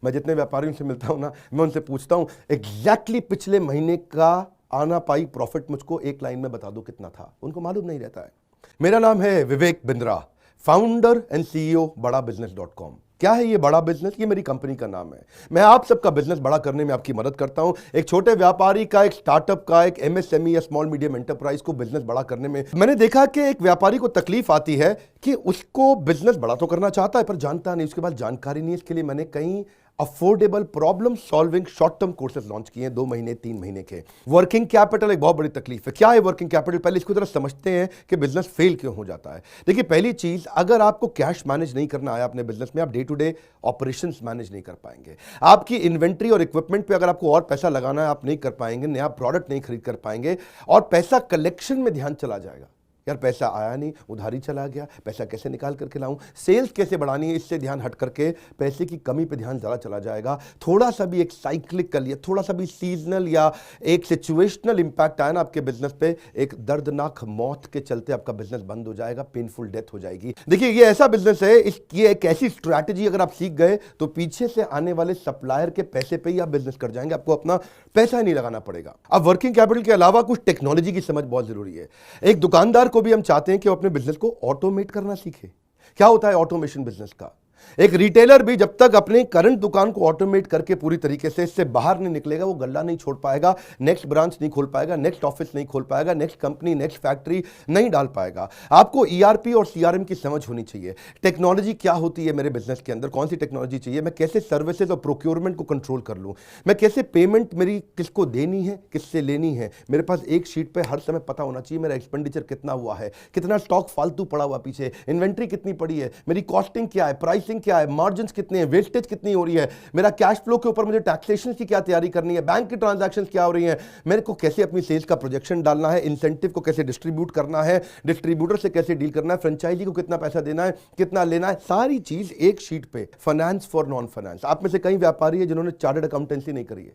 मैं जितने व्यापारियों से मिलता हूं ना, मैं उनसे पूछता हूं एग्जैक्टली पिछले महीने का आना पाई प्रॉफिट मुझको एक लाइन में बता दो कितना था। उनको मालूम नहीं रहता है। मेरा नाम है Vivek Bindra, founder and CEO बड़ाबिजनेस.com। क्या है ये बड़ा बिजनेस? ये मेरी कंपनी का नाम है। मैं आप सबका बिजनेस बड़ा करने में आपकी मदद करता हूं। एक छोटे व्यापारी का, एक स्टार्टअप का, एक एमएसएमई या स्मॉल मीडियम एंटरप्राइज को बिजनेस बड़ा करने में मैंने देखा कि एक व्यापारी को तकलीफ आती है कि उसको बिजनेस बड़ा तो करना चाहता है पर जानता नहीं, उसके पास जानकारी नहीं है। इसके लिए मैंने कई affordable problem solving short term courses launch किए हैं, 2 महीने 3 महीने के। वर्किंग कैपिटल एक बहुत बड़ी तकलीफ है। क्या है वर्किंग कैपिटल? पहले इसको जरा समझते हैं कि बिजनेस फेल क्यों हो जाता है। देखिए, पहली चीज, अगर आपको कैश मैनेज नहीं करना आया अपने बिजनेस में, आप day to day operations manage नहीं कर पाएंगे। आपकी इन्वेंट्री और इक्विपमेंट पे अगर आपको और पैसा लगाना है, आप नहीं कर पाएंगे। नया प्रोडक्ट नहीं खरीद कर पाएंगे और पैसा कलेक्शन में ध्यान चला जाएगा। यार पैसा आया नहीं, उधारी चला गया, पैसा कैसे निकाल करके लाऊं, सेल्स कैसे बढ़ानी है, इससे ध्यान हट करके पैसे की कमी पे ध्यान ज़्यादा चला जाएगा। थोड़ा सा भी एक साइक्लिकल या थोड़ा सा भी सीजनल या एक सिचुएशनल इंपैक्ट आया ना आपके बिजनेस पे, एक दर्दनाक मौत के चलते आपका बिजनेस बंद हो जाएगा, पेनफुल डेथ हो जाएगी। देखिए, ये ऐसा बिजनेस है, इसकी एक ऐसी स्ट्रैटेजी अगर आप सीख गए तो पीछे से आने वाले सप्लायर के पैसे पे ही आप बिजनेस कर जाएंगे, आपको अपना पैसा ही नहीं लगाना पड़ेगा। अब वर्किंग कैपिटल के अलावा कुछ टेक्नोलॉजी की समझ बहुत जरूरी है। एक दुकानदार को भी हम चाहते हैं कि वो अपने बिजनेस को ऑटोमेट करना सीखे। क्या होता है ऑटोमेशन बिजनेस का? एक रिटेलर भी जब तक अपने करंट दुकान को ऑटोमेट करके पूरी तरीके से इससे बाहर नहीं निकलेगा, वो गल्ला नहीं छोड़ पाएगा, नेक्स्ट ब्रांच नहीं खोल पाएगा, नेक्स्ट ऑफिस नहीं खोल पाएगा, नेक्स्ट कंपनी, नेक्स्ट फैक्ट्री नहीं डाल पाएगा। आपको ईआरपी और सीआरएम की समझ होनी चाहिए। टेक्नोलॉजी क्या होती है मेरे बिजनेस के अंदर, कौन सी टेक्नोलॉजी चाहिए, मैं कैसे सर्विसेज और प्रोक्योरमेंट को कंट्रोल कर लूं, मैं कैसे पेमेंट मेरी किसको देनी है, किससे लेनी है। मेरे पास एक शीट पे हर समय पता होना चाहिए मेरा एक्सपेंडिचर कितना हुआ है, कितना स्टॉक फालतू पड़ा हुआ पीछे, इन्वेंट्री कितनी पड़ी है, मेरी कॉस्टिंग क्या है, प्राइसिंग क्या है, मार्जिन कितने हैं, वेस्टेज कितनी हो रही है, मेरा कैश फ्लो के ऊपर मुझे टैक्सेशन की क्या तैयारी करनी है, बैंक की ट्रांजैक्शंस क्या हो रही हैं, मेरे को कैसे अपनी सेल्स का प्रोजेक्शन डालना है, इंसेंटिव को कैसे डिस्ट्रीब्यूट करना है, डिस्ट्रीब्यूटर से कैसे डील करना है, फ्रेंचाइजी को कितना पैसा देना है, कितना लेना है, सारी चीज एक शीट पे। Finance for non finance. आप में से कई व्यापारी है जिन्होंने चार्टर्ड अकाउंटेंसी नहीं करी है,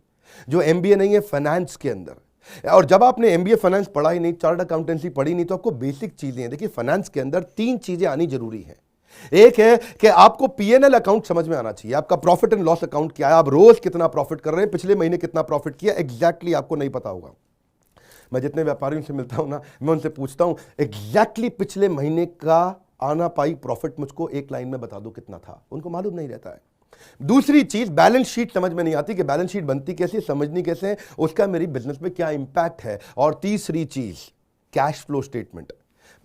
जो एमबीए नहीं है फाइनेंस के अंदर। और जब आपने एमबीए फाइनेंस पढ़ा ही नहीं, चार्टर्ड अकाउंटेंसी पढ़ी नहीं, तो आपको बेसिक चीजें हैं। देखिए, फाइनेंस के अंदर 3 चीजें आनी जरूरी है। एक है कि आपको पीएनएल अकाउंट समझ में आना चाहिए, आपका प्रॉफिट एंड लॉस अकाउंट क्या है, आप रोज कितना प्रॉफिट कर रहे हैं, पिछले महीने कितना प्रॉफिट किया, एग्जैक्टली आपको नहीं पता होगा। मैं जितने व्यापारियों से मिलता हूं ना, मैं उनसे पूछता हूं एग्जैक्टली पिछले महीने का आना पाई प्रॉफिट मुझको एक लाइन में बता दो कितना था। उनको मालूम नहीं रहता है। दूसरी चीज, बैलेंस शीट समझ में नहीं आती कि बैलेंस शीट बनती कैसे, समझनी कैसे है, उसका मेरी बिजनेस में क्या इंपैक्ट है। और तीसरी चीज, cash flow statement.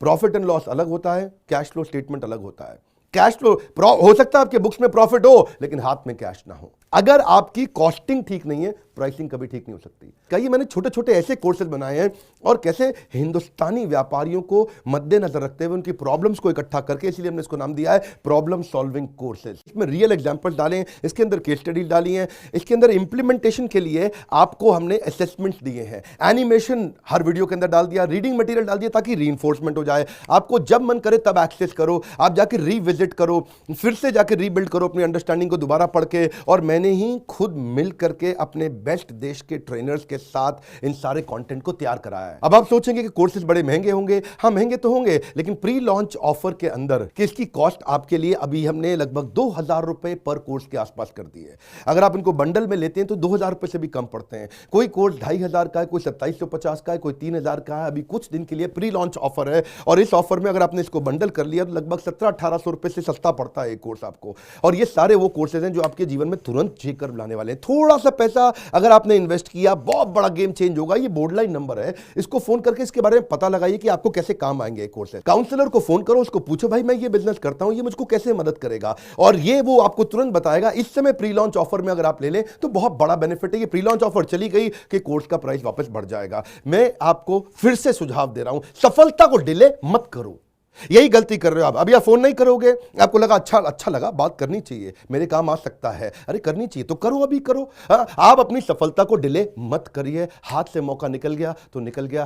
Profit and loss अलग होता है, कैश फ्लो स्टेटमेंट अलग होता है। कैश फ्लो हो सकता है आपके बुक्स में प्रॉफिट हो लेकिन हाथ में कैश ना हो। अगर आपकी कॉस्टिंग ठीक नहीं है, प्राइसिंग कभी ठीक नहीं हो सकती। कई मैंने छोटे छोटे ऐसे कोर्सेज बनाए हैं और कैसे हिंदुस्तानी व्यापारियों को मद्देनजर रखते हुए उनकी प्रॉब्लम्स को इकट्ठा करके, इसलिए हमने इसको नाम दिया है प्रॉब्लम सॉल्विंग कोर्सेज। इसमें रियल एग्जांपल्स डाले हैं, इसके अंदर केस स्टडीज डाली हैं, इसके अंदर इंप्लीमेंटेशन के लिए आपको हमने असेसमेंट्स दिए हैं, एनिमेशन हर वीडियो के अंदर डाल दिया, रीडिंग मटेरियल डाल दिया ताकि रीइंफोर्समेंट हो जाए। आपको जब मन करे तब एक्सेस करो, आप जाके रिविजिट करो, फिर से जाके रीबिल्ड करो अपनी अंडरस्टैंडिंग को दोबारा पढ़ के। और मैंने ही खुद मिल करके अपने बेस्ट देश के ट्रेनर्स के साथ इन सारे कंटेंट को तैयार कराया है। अब आप सोचेंगे कि कोर्सेज बड़े महंगे होंगे। हाँ, महंगे तो होंगे, लेकिन प्री लॉन्च ऑफर के अंदर कि इसकी कॉस्ट आपके लिए अभी हमने लगभग 2000 रुपए पर कोर्स के आसपास कर दी है। अगर आप इनको बंडल में लेते हैं तो 2000 रुपए से भी कम पड़ते हैं। कोई कोर्स 2500 का है, कोई 2750 का है, कोई 3000 का है। अभी कुछ दिन के लिए प्री लॉन्च ऑफर है और इस ऑफर में अगर आपने इसको बंडल कर लिया तो लगभग 1700-1800 रुपए से सस्ता पड़ता है एक कोर्स आपको। और ये सारे वो कोर्सेज हैं जो आपके जीवन में तुरंत जेकर लाने वाले हैं। थोड़ा सा पैसा अगर आपने इन्वेस्ट किया, बहुत बड़ा गेम चेंज होगा। ये बोर्डलाइन नंबर है, इसको फोन करके इसके बारे में पता लगाइए कि आपको कैसे काम आएंगे कोर्सेज। काउंसलर को फोन करो, उसको पूछो भाई मैं ये बिजनेस करता हूं, ये मुझको कैसे मदद करेगा, और ये वो आपको तुरंत बताएगा। इस समय प्री लॉन्च ऑफर में अगर आप ले लें तो बहुत बड़ा बेनिफिट है। ये प्री लॉन्च ऑफर चली गई कि कोर्स का प्राइस वापस बढ़ जाएगा। मैं आपको फिर से सुझाव दे रहा हूं, सफलता को डिले मत करो। यही गलती कर रहे हो आप। अभी आप फोन नहीं करोगे, आपको लगा अच्छा लगा, बात करनी चाहिए, मेरे काम आ सकता है, अरे करनी चाहिए तो करो, अभी करो। आप अपनी सफलता को डिले मत करिए। हाथ से मौका निकल गया तो निकल गया।